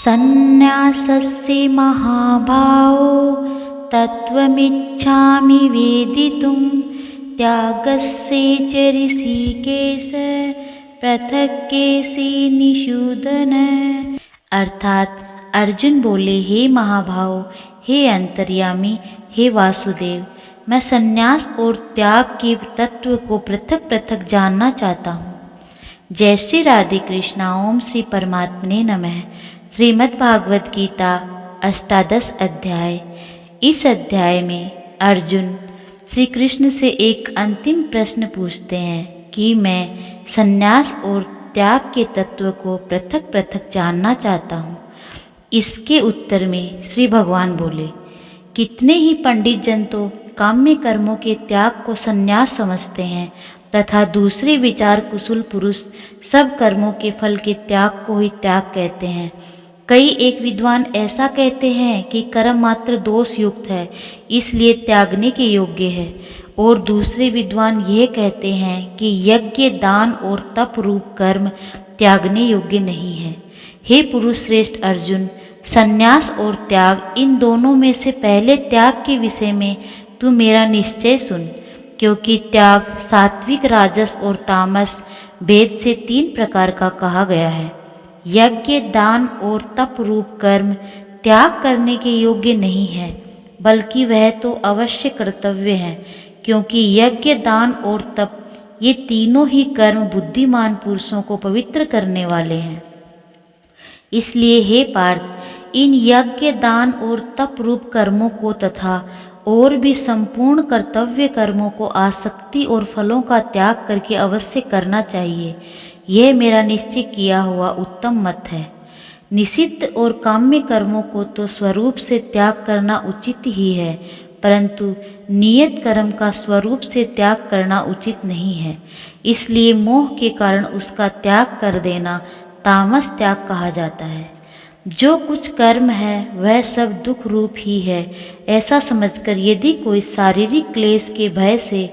सन्न्यासस्य महाभावो तत्त्वमिच्छामि वेदितुं त्यागस्य च ऋषिकेश पृथक्केशि निषूदन। अर्थात अर्जुन बोले, हे महाभाव, हे अंतर्यामी, हे वासुदेव, मैं संन्यास और त्याग के तत्व को पृथक पृथक जानना चाहता हूँ। जय श्री राधे कृष्णा। ओम श्री परमात्मने नमः। श्रीमद् भागवत गीता अष्टादश अध्याय। इस अध्याय में अर्जुन श्री कृष्ण से एक अंतिम प्रश्न पूछते हैं कि मैं संन्यास और त्याग के तत्व को पृथक पृथक जानना चाहता हूँ। इसके उत्तर में श्री भगवान बोले, कितने ही पंडित जन तो काम्य कर्मों के त्याग को संन्यास समझते हैं तथा दूसरे विचार कुशल पुरुष सब कर्मों के फल के त्याग को ही त्याग कहते हैं। कई एक विद्वान ऐसा कहते हैं कि कर्म मात्र दोष युक्त है, इसलिए त्यागने के योग्य है, और दूसरे विद्वान यह कहते हैं कि यज्ञ, दान और तप रूप कर्म त्यागने योग्य नहीं है। हे पुरुष श्रेष्ठ अर्जुन, संन्यास और त्याग, इन दोनों में से पहले त्याग के विषय में तू मेरा निश्चय सुन, क्योंकि त्याग सात्विक, राजस और तामस भेद से 3 प्रकार का कहा गया है। यज्ञ, दान और तप रूप कर्म त्याग करने के योग्य नहीं है, बल्कि वह तो अवश्य कर्तव्य है, क्योंकि यज्ञ, दान और तप ये तीनों ही कर्म बुद्धिमान पुरुषों को पवित्र करने वाले हैं। इसलिए हे पार्थ, इन यज्ञ, दान और तप रूप कर्मों को तथा और भी संपूर्ण कर्तव्य कर्मों को आसक्ति और फलों का त्याग करके अवश्य करना चाहिए। यह मेरा निश्चय किया हुआ उत्तम मत है। निषिद्ध और काम्य कर्मों को तो स्वरूप से त्याग करना उचित ही है, परंतु नियत कर्म का स्वरूप से त्याग करना उचित नहीं है। इसलिए मोह के कारण उसका त्याग कर देना तामस त्याग कहा जाता है। जो कुछ कर्म है वह सब दुख रूप ही है, ऐसा समझकर यदि कोई शारीरिक क्लेश के भय से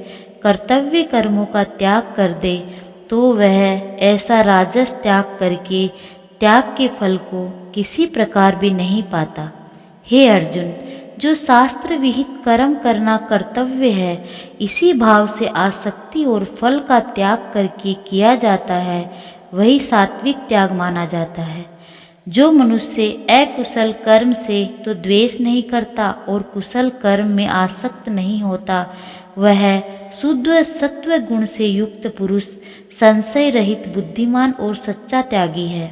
कर्तव्य कर्मों का त्याग कर दे तो वह ऐसा राजस त्याग करके त्याग के फल को किसी प्रकार भी नहीं पाता। हे अर्जुन, जो शास्त्र विहित कर्म करना कर्तव्य है, इसी भाव से आसक्ति और फल का त्याग करके किया जाता है, वही सात्विक त्याग माना जाता है। जो मनुष्य अकुशल कर्म से तो द्वेष नहीं करता और कुशल कर्म में आसक्त नहीं होता, वह शुद्ध सत्व गुण से युक्त पुरुष संशय रहित बुद्धिमान और सच्चा त्यागी है।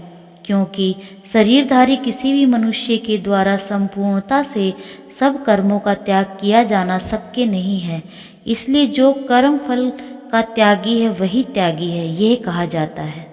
क्योंकि शरीरधारी किसी भी मनुष्य के द्वारा संपूर्णता से सब कर्मों का त्याग किया जाना शक्य नहीं है, इसलिए जो कर्म फल का त्यागी है वही त्यागी है, यह कहा जाता है।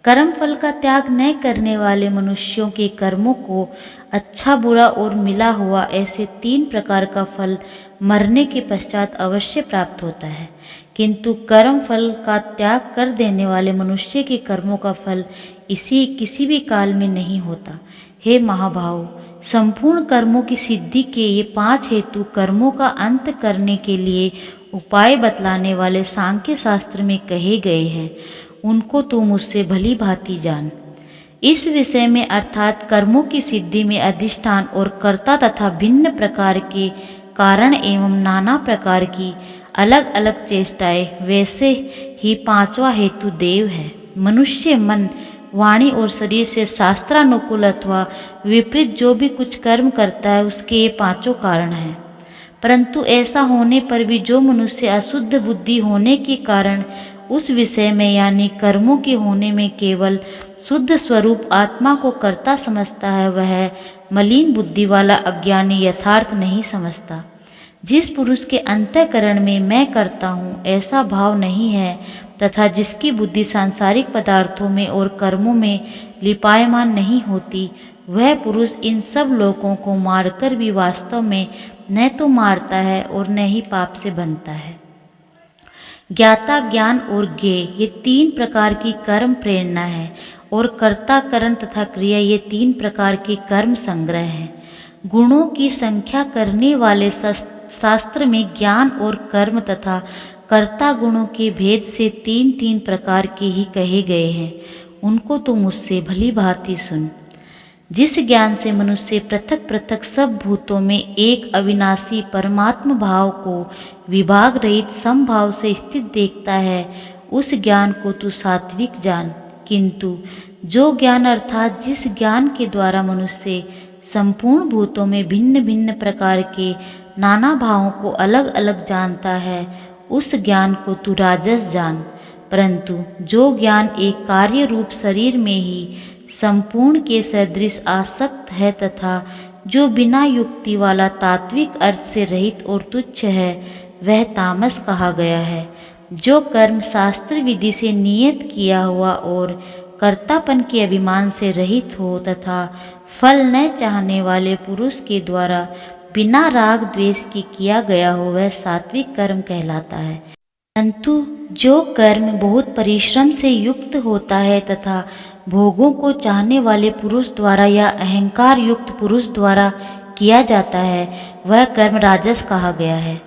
कर्म फल का त्याग न करने वाले मनुष्यों के कर्मों को अच्छा, बुरा और मिला हुआ ऐसे 3 प्रकार का फल मरने के पश्चात अवश्य प्राप्त होता है, किंतु कर्म फल का त्याग कर देने वाले मनुष्य के कर्मों का फल किसी भी काल में नहीं होता। हे महाभाव, संपूर्ण कर्मों की सिद्धि के ये 5 हेतु कर्मों का अंत करने के लिए उपाय बतलाने वाले सांख्य शास्त्र में कहे गए हैं, उनको तू मुझसे भली भांति जान। इस विषय में अर्थात कर्मों की सिद्धि में अधिष्ठान और कर्ता तथा भिन्न प्रकार के कारण एवं नाना प्रकार की अलग अलग चेष्टाएं, वैसे ही 5वां हेतु देव है। मनुष्य मन, वाणी और शरीर से शास्त्रानुकूल अथवा विपरीत जो भी कुछ कर्म करता है, उसके ये 5 कारण हैं। परंतु ऐसा होने पर भी जो मनुष्य अशुद्ध बुद्धि होने के कारण उस विषय में यानी कर्मों के होने में केवल शुद्ध स्वरूप आत्मा को कर्ता समझता है, वह मलिन बुद्धि वाला अज्ञानी यथार्थ नहीं समझता। जिस पुरुष के अंतःकरण में मैं करता हूँ ऐसा भाव नहीं है तथा जिसकी बुद्धि सांसारिक पदार्थों में और कर्मों में लिपायमान नहीं होती, वह पुरुष इन सब लोगों को मारकर भी वास्तव में न तो मारता है और न ही पाप से बनता है। ज्ञाता, ज्ञान और ज्ञेय ये 3 प्रकार की कर्म प्रेरणा है, और कर्ता, करण तथा क्रिया ये 3 प्रकार के कर्म संग्रह हैं। गुणों की संख्या करने वाले शास्त्र में ज्ञान और कर्म तथा कर्ता गुणों के भेद से 3 प्रकार के ही कहे गए हैं, उनको तो मुझसे भली भांति सुन। जिस ज्ञान से मनुष्य पृथक पृथक सब भूतों में एक अविनाशी परमात्म भाव को विभाग रहित समभाव से स्थित देखता है, उस ज्ञान को तू सात्विक जान। किंतु जो ज्ञान अर्थात जिस ज्ञान के द्वारा मनुष्य संपूर्ण भूतों में भिन्न भिन्न प्रकार के नाना भावों को अलग अलग जानता है, उस ज्ञान को तू राजस जान। परंतु जो ज्ञान एक कार्य रूप शरीर में ही संपूर्ण के सदृश आसक्त है तथा जो बिना युक्ति वाला तात्विक अर्थ से रहित और तुच्छ है, वह तामस कहा गया है। जो कर्म शास्त्र विधि से नियत किया हुआ और कर्तापन के अभिमान से रहित हो तथा फल न चाहने वाले पुरुष के द्वारा बिना राग द्वेष के किया गया हो, वह सात्विक कर्म कहलाता है। परंतु जो कर्म बहुत परिश्रम से युक्त होता है तथा भोगों को चाहने वाले पुरुष द्वारा या अहंकार युक्त पुरुष द्वारा किया जाता है, वह कर्म राजस कहा गया है।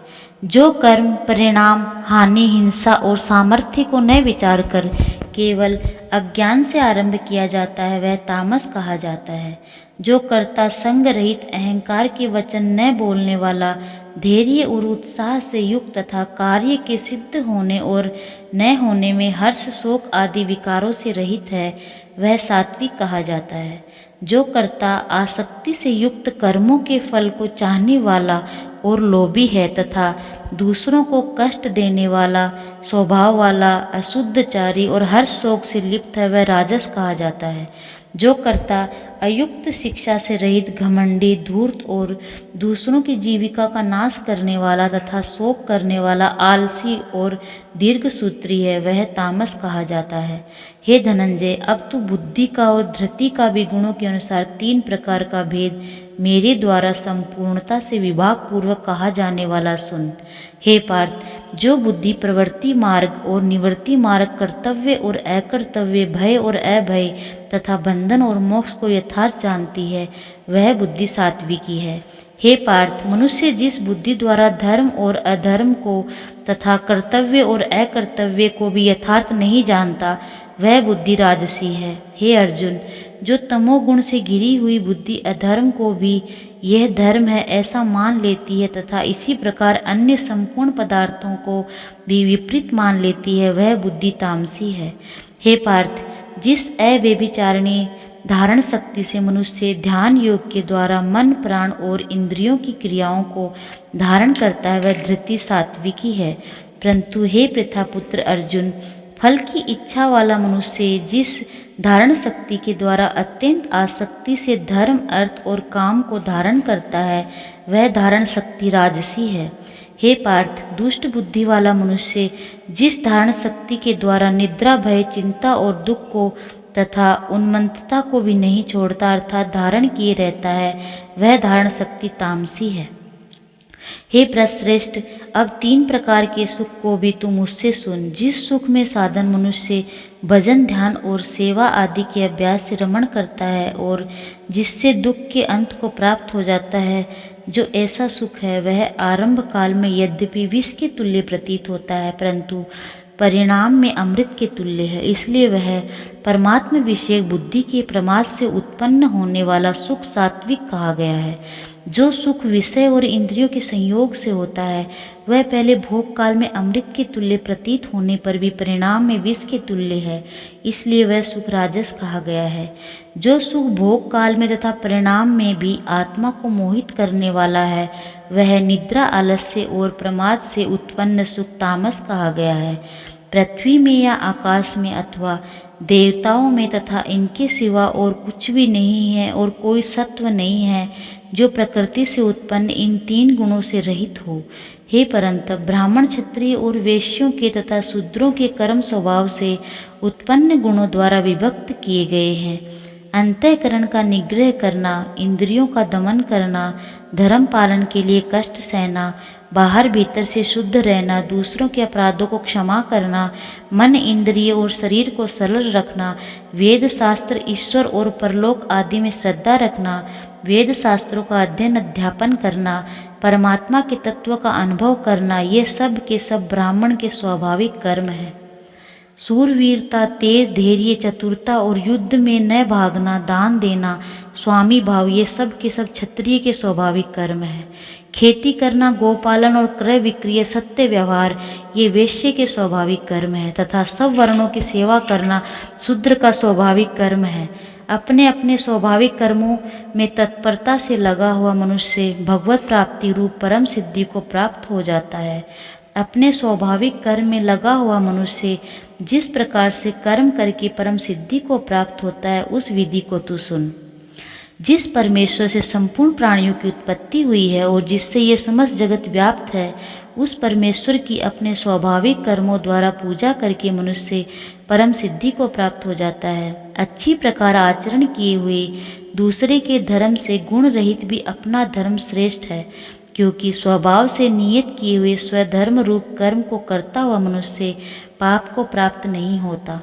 जो कर्म परिणाम, हानि, हिंसा और सामर्थ्य को न विचार कर केवल अज्ञान से आरंभ किया जाता है, वह तामस कहा जाता है। जो कर्ता संग रहित अहंकार के वचन न बोलने वाला, धैर्य और उत्साह से युक्त तथा कार्य के सिद्ध होने और न होने में हर्ष शोक आदि विकारों से रहित है, वह सात्विक कहा जाता है। जो कर्ता आसक्ति से युक्त कर्मों के फल को चाहने वाला और लोभी है तथा दूसरों को कष्ट देने वाला स्वभाव वाला, अशुद्धचारी और हर्ष शोक से लिप्त है, वह राजस कहा जाता है। जो कर्ता अयुक्त शिक्षा से रहित, घमंडी, धूर्त और दूसरों की जीविका का नाश करने वाला तथा शोक करने वाला, आलसी और दीर्घसूत्री है, वह तामस कहा जाता है। हे धनंजय, अब तू बुद्धि का और धृति का भी गुणों के अनुसार 3 प्रकार का भेद मेरे द्वारा संपूर्णता से विभाग पूर्वक कहा जाने वाला सुन। हे पार्थ, जो बुद्धि प्रवृत्ति मार्ग और निवृत्ति मार्ग, कर्तव्य और अकर्तव्य, भय और अभय तथा बंधन और मोक्ष को यथार्थ जानती है, वह बुद्धि सात्विकी है। हे पार्थ, मनुष्य जिस बुद्धि द्वारा धर्म और अधर्म को तथा कर्तव्य और अकर्तव्य को भी यथार्थ नहीं जानता, वह बुद्धि राजसी है। हे अर्जुन, जो तमोगुण से घिरी हुई बुद्धि अधर्म को भी यह धर्म है ऐसा मान लेती है तथा इसी प्रकार अन्य संपूर्ण पदार्थों को भी विपरीत मान लेती है, वह बुद्धि तामसी है। हे पार्थ, जिस अव्यभिचारिणी धारण शक्ति से मनुष्य ध्यान योग के द्वारा मन, प्राण और इंद्रियों की क्रियाओं को धारण करता है, वह धृति सात्विकी है। परंतु हे पृथापुत्र अर्जुन, फल की इच्छा वाला मनुष्य जिस धारण शक्ति के द्वारा अत्यंत आसक्ति से धर्म, अर्थ और काम को धारण करता है, वह धारण शक्ति राजसी है। हे पार्थ, दुष्ट बुद्धि वाला मनुष्य जिस धारण शक्ति के द्वारा निद्रा, भय, चिंता और दुख को तथा उन्मत्तता को भी नहीं छोड़ता अर्थात धारण किए रहता है, वह धारण शक्ति तामसी है। हे प्रश्रेष्ठ, अब 3 प्रकार के सुख को भी तू मुझसे सुन। जिस सुख में साधन मनुष्य भजन, ध्यान और सेवा आदि के अभ्यास से रमण करता है और जिससे दुख के अंत को प्राप्त हो जाता है, जो ऐसा सुख है वह आरंभ काल में यद्यपि विष के तुल्य प्रतीत होता है, परंतु परिणाम में अमृत के तुल्य है। इसलिए वह परमात्म विषयक बुद्धि के प्रमाद से उत्पन्न होने वाला सुख सात्विक कहा गया है। जो सुख विषय और इंद्रियों के संयोग से होता है, वह पहले भोग काल में अमृत के तुल्य प्रतीत होने पर भी परिणाम में विष के तुल्य है, इसलिए वह सुख राजस कहा गया है। जो सुख भोग काल में तथा परिणाम में भी आत्मा को मोहित करने वाला है, वह निद्रा, आलस्य और प्रमाद से उत्पन्न सुख तामस कहा गया है। पृथ्वी में या आकाश में अथवा देवताओं में तथा इनके सिवा और कुछ भी नहीं है और कोई सत्व नहीं है जो प्रकृति से उत्पन्न इन 3 गुणों से रहित हो। हे परंतप, ब्राह्मण, क्षत्रिय और वैश्यों के तथा शूद्रों के कर्म स्वभाव से उत्पन्न गुणों द्वारा विभक्त किए गए हैं। अंतःकरण का निग्रह करना, इंद्रियों का दमन करना, धर्म पालन के लिए कष्ट सहना, बाहर भीतर से शुद्ध रहना, दूसरों के अपराधों को क्षमा करना, मन, इंद्रिय और शरीर को सरल रखना, वेद शास्त्र, ईश्वर और परलोक आदि में श्रद्धा रखना, वेद शास्त्रों का अध्ययन अध्यापन करना, परमात्मा के तत्व का अनुभव करना, ये सब के सब ब्राह्मण के स्वाभाविक कर्म हैं। सूरवीरता, तेज धैर्य, चतुरता और युद्ध में न भागना, दान देना, स्वामी भाव, ये सब के सब क्षत्रिय के स्वाभाविक कर्म है। खेती करना, गोपालन और क्रय विक्रय, सत्य व्यवहार, ये वैश्य के स्वाभाविक कर्म है। तथा सब वर्णों की सेवा करना शूद्र का स्वाभाविक कर्म है। अपने अपने स्वाभाविक कर्मों में तत्परता से लगा हुआ मनुष्य भगवत प्राप्ति रूप परम सिद्धि को प्राप्त हो जाता है। अपने स्वाभाविक कर्म में लगा हुआ मनुष्य जिस प्रकार से कर्म करके परम सिद्धि को प्राप्त होता है, उस विधि को तू सुन। जिस परमेश्वर से संपूर्ण प्राणियों की उत्पत्ति हुई है और जिससे ये समस्त जगत व्याप्त है, उस परमेश्वर की अपने स्वाभाविक कर्मों द्वारा पूजा करके मनुष्य परम सिद्धि को प्राप्त हो जाता है। अच्छी प्रकार आचरण किए हुए दूसरे के धर्म से गुण रहित भी अपना धर्म श्रेष्ठ है, क्योंकि स्वभाव से नियत किए हुए स्वधर्म रूप कर्म को करता हुआ मनुष्य पाप को प्राप्त नहीं होता।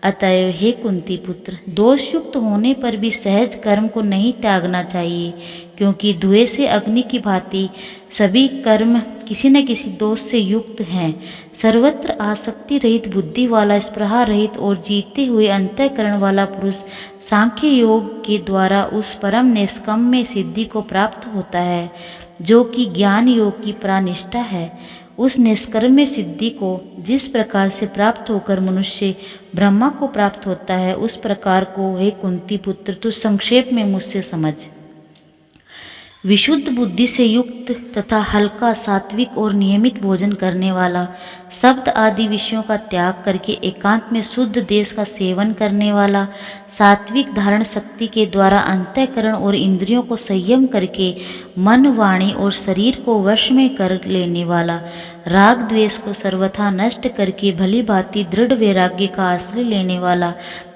अतएव हे कुंती पुत्र, दोषयुक्त होने पर भी सहज कर्म को नहीं त्यागना चाहिए, क्योंकि धुएं से अग्नि की भांति सभी कर्म किसी न किसी दोष से युक्त हैं। सर्वत्र आसक्ति रहित, बुद्धि वाला, स्पृहा रहित और जीते हुए अंतःकरण वाला पुरुष सांख्य योग के द्वारा उस परम निष्कम्य सिद्धि को प्राप्त होता है, जो कि ज्ञान योग की प्रानिष्ठा है। उस निष्कर्म्य सिद्धि को जिस प्रकार से प्राप्त होकर मनुष्य ब्रह्मा को प्राप्त होता है, उस प्रकार को हे कुंती पुत्र तू संक्षेप में मुझसे समझ। विशुद्ध बुद्धि से युक्त तथा हल्का, सात्विक और नियमित भोजन करने वाला, शब्द आदि विषयों का त्याग करके एकांत में शुद्ध देश का सेवन करने वाला, सात्विक धारण शक्ति के द्वारा अंतःकरण और इंद्रियों को संयम करके मन, वाणी और शरीर को वश में कर लेने वाला, राग द्वेष को सर्वथा नष्ट करके भली भांति दृढ़ वैराग्य का आश्रय लेने वाला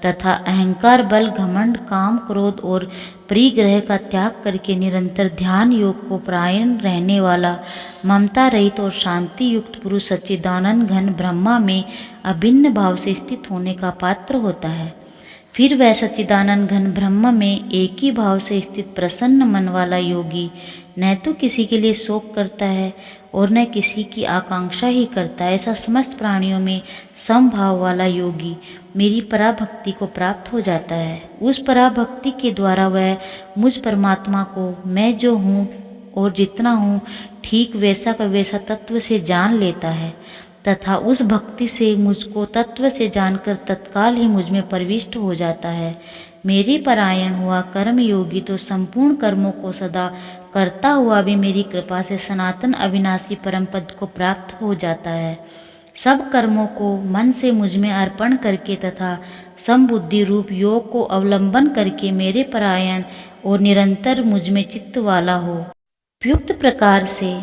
तथा अहंकार, बल, घमंड, काम, क्रोध और परिग्रह का त्याग करके निरंतर ध्यान योग को परायण रहने वाला, ममता रहित और शांति युक्त पुरुष सच्चिदानंद घन ब्रह्मा में अभिन्न भाव से स्थित होने का पात्र होता है। फिर वह सच्चिदानंद घन ब्रह्म में एक ही भाव से स्थित प्रसन्न मन वाला योगी न तो किसी के लिए शोक करता है और न किसी की आकांक्षा ही करता है, ऐसा समस्त प्राणियों में समभाव वाला योगी मेरी पराभक्ति को प्राप्त हो जाता है। उस पराभक्ति के द्वारा वह मुझ परमात्मा को मैं जो हूँ और जितना हूँ ठीक वैसा का वैसा तत्व से जान लेता है तथा उस भक्ति से मुझको तत्व से जानकर तत्काल ही मुझ में प्रविष्ट हो जाता है। मेरे परायण हुआ कर्म योगी तो संपूर्ण कर्मों को सदा करता हुआ भी मेरी कृपा से सनातन अविनाशी परम पद को प्राप्त हो जाता है। सब कर्मों को मन से मुझ में अर्पण करके तथा समबुद्धि रूप योग को अवलंबन करके मेरे परायण और निरंतर मुझ में चित्त वाला हो। उपयुक्त प्रकार से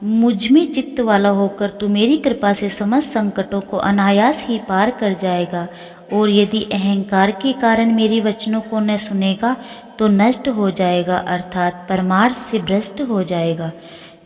मुझ में चित्त वाला होकर तू मेरी कृपा से समस्त संकटों को अनायास ही पार कर जाएगा, और यदि अहंकार के कारण मेरी वचनों को न सुनेगा तो नष्ट हो जाएगा, अर्थात परमार्थ से भ्रष्ट हो जाएगा।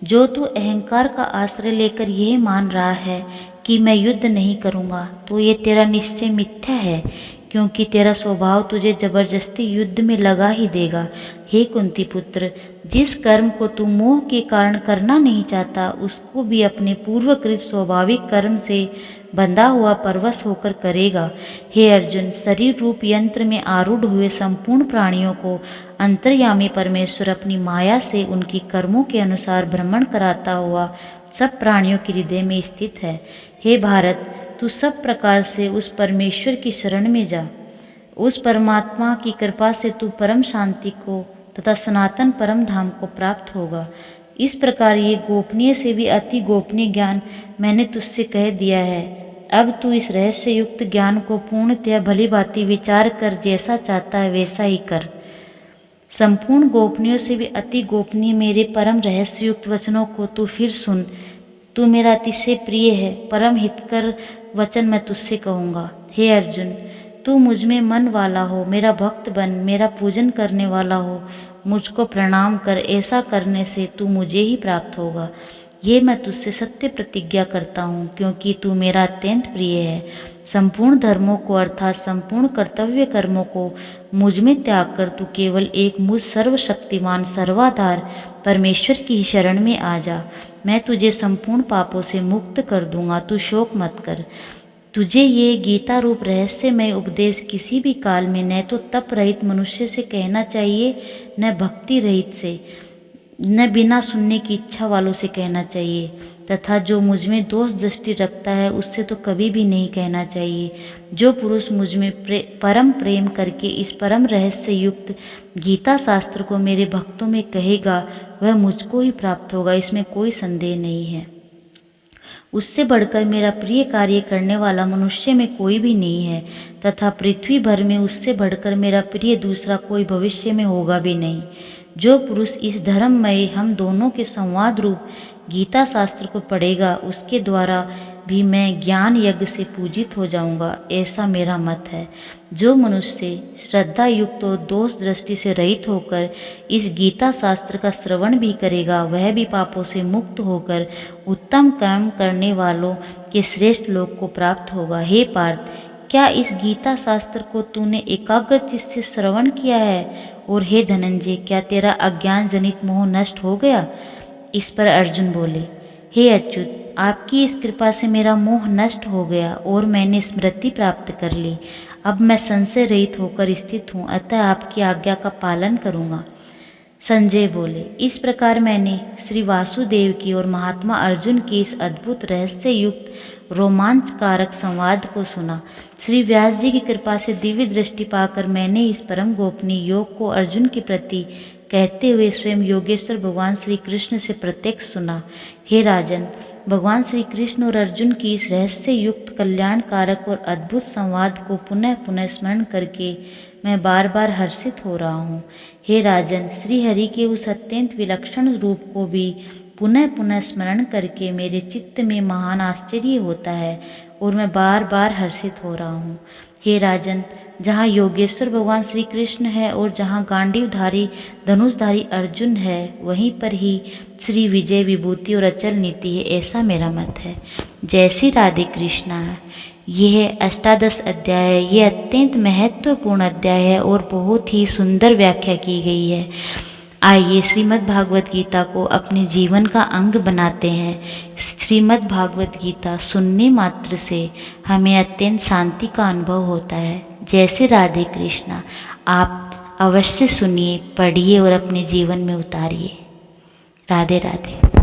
जो तू अहंकार का आश्रय लेकर यह मान रहा है कि मैं युद्ध नहीं करूँगा, तो ये तेरा निश्चय मिथ्या है, क्योंकि तेरा स्वभाव तुझे जबरदस्ती युद्ध में लगा ही देगा। हे कुंती पुत्र, जिस कर्म को तू मोह के कारण करना नहीं चाहता, उसको भी अपने पूर्वकृत स्वाभाविक कर्म से बंधा हुआ परवश होकर करेगा। हे अर्जुन, शरीर रूप यंत्र में आरूढ़ हुए संपूर्ण प्राणियों को अंतर्यामी परमेश्वर अपनी माया से उनकी कर्मों के अनुसार भ्रमण कराता हुआ सब प्राणियों के हृदय में स्थित है। हे भारत, तू सब प्रकार से उस परमेश्वर की शरण में जा। उस परमात्मा की कृपा से तू परम शांति को तथा सनातन परम धाम को प्राप्त होगा। इस प्रकार ये गोपनीय से भी अति गोपनीय ज्ञान मैंने तुझसे कह दिया है। अब तू इस रहस्य युक्त ज्ञान को पूर्णतया भली भांति विचार कर जैसा चाहता है वैसा ही कर। संपूर्ण गोपनीयों से भी अति गोपनीय मेरे परम रहस्य युक्त वचनों को तू फिर सुन। तू मेरा अतिशय प्रिय है, परम हितकर वचन मैं तुझसे कहूँगा। हे अर्जुन, तू मुझ में मन वाला हो, मेरा भक्त बन, मेरा पूजन करने वाला हो, मुझको प्रणाम कर। ऐसा करने से तू मुझे ही प्राप्त होगा। ये मैं तुझसे सत्य प्रतिज्ञा करता हूँ, क्योंकि तू मेरा अत्यंत प्रिय है। संपूर्ण धर्मों को अर्थात संपूर्ण कर्तव्य कर्मों को मुझ में त्याग कर तू केवल एक मुझ सर्वशक्तिमान सर्वाधार परमेश्वर की ही शरण में आ जा। मैं तुझे संपूर्ण पापों से मुक्त कर दूंगा, तू शोक मत कर। तुझे ये गीता रूप रहस्यमय उपदेश किसी भी काल में न तो तप रहित मनुष्य से कहना चाहिए, न भक्ति रहित से, न बिना सुनने की इच्छा वालों से कहना चाहिए, तथा जो मुझ में दोष दृष्टि रखता है उससे तो कभी भी नहीं कहना चाहिए। जो पुरुष मुझ में परम प्रेम करके इस परम रहस्य युक्त गीता शास्त्र को मेरे भक्तों में कहेगा, वह मुझको ही प्राप्त होगा, इसमें कोई संदेह नहीं है। उससे बढ़कर मेरा प्रिय कार्य करने वाला मनुष्य में कोई भी नहीं है, तथा पृथ्वी भर में उससे बढ़कर मेरा प्रिय दूसरा कोई भविष्य में होगा भी नहीं। जो पुरुष इस धर्ममय हम दोनों के संवाद रूप गीता शास्त्र को पढ़ेगा, उसके द्वारा भी मैं ज्ञान यज्ञ से पूजित हो जाऊंगा, ऐसा मेरा मत है। जो मनुष्य श्रद्धा युक्त और दोष दृष्टि से रहित होकर इस गीता शास्त्र का श्रवण भी करेगा, वह भी पापों से मुक्त होकर उत्तम काम करने वालों के श्रेष्ठ लोक को प्राप्त होगा। हे पार्थ, क्या इस गीता शास्त्र को तूने एकाग्र चित्त से श्रवण किया है? और हे धनंजय, क्या तेरा अज्ञान जनित मोह नष्ट हो गया? इस पर अर्जुन बोले, हे अच्युत, आपकी इस कृपा से मेरा मोह नष्ट हो गया और मैंने स्मृति प्राप्त कर ली। अब मैं संशय रहित होकर स्थित हूँ, अतः आपकी आज्ञा का पालन करूँगा। संजय बोले, इस प्रकार मैंने श्री वासुदेव की और महात्मा अर्जुन की इस अद्भुत रहस्य युक्त रोमांचकारक संवाद को सुना। श्री व्यास जी की कृपा से दिव्य दृष्टि पाकर मैंने इस परम गोपनीय योग को अर्जुन के प्रति कहते हुए स्वयं योगेश्वर भगवान श्री कृष्ण से प्रत्यक्ष सुना। हे राजन, भगवान श्री कृष्ण और अर्जुन की इस रहस्य युक्त कल्याणकारक और अद्भुत संवाद को पुनः पुनः स्मरण करके मैं बार बार हर्षित हो रहा हूँ। हे राजन, श्री हरि के उस अत्यंत विलक्षण रूप को भी पुनः पुनः स्मरण करके मेरे चित्त में महान आश्चर्य होता है और मैं बार बार हर्षित हो रहा हूँ। हे राजन, जहाँ योगेश्वर भगवान श्री कृष्ण है और जहाँ गांडीवधारी धनुषधारी अर्जुन है, वहीं पर ही श्री विजय विभूति और अचल नीति है, ऐसा मेरा मत है। जय श्री राधे कृष्णा। यह 18 अध्याय है। ये अत्यंत महत्वपूर्ण अध्याय है और बहुत ही सुंदर व्याख्या की गई है। आइए श्रीमद् भागवत गीता को अपने जीवन का अंग बनाते हैं। श्रीमद् भागवत गीता सुनने मात्र से हमें अत्यंत शांति का अनुभव होता है। जय श्री राधे कृष्णा। आप अवश्य सुनिए, पढ़िए और अपने जीवन में उतारिए। राधे राधे।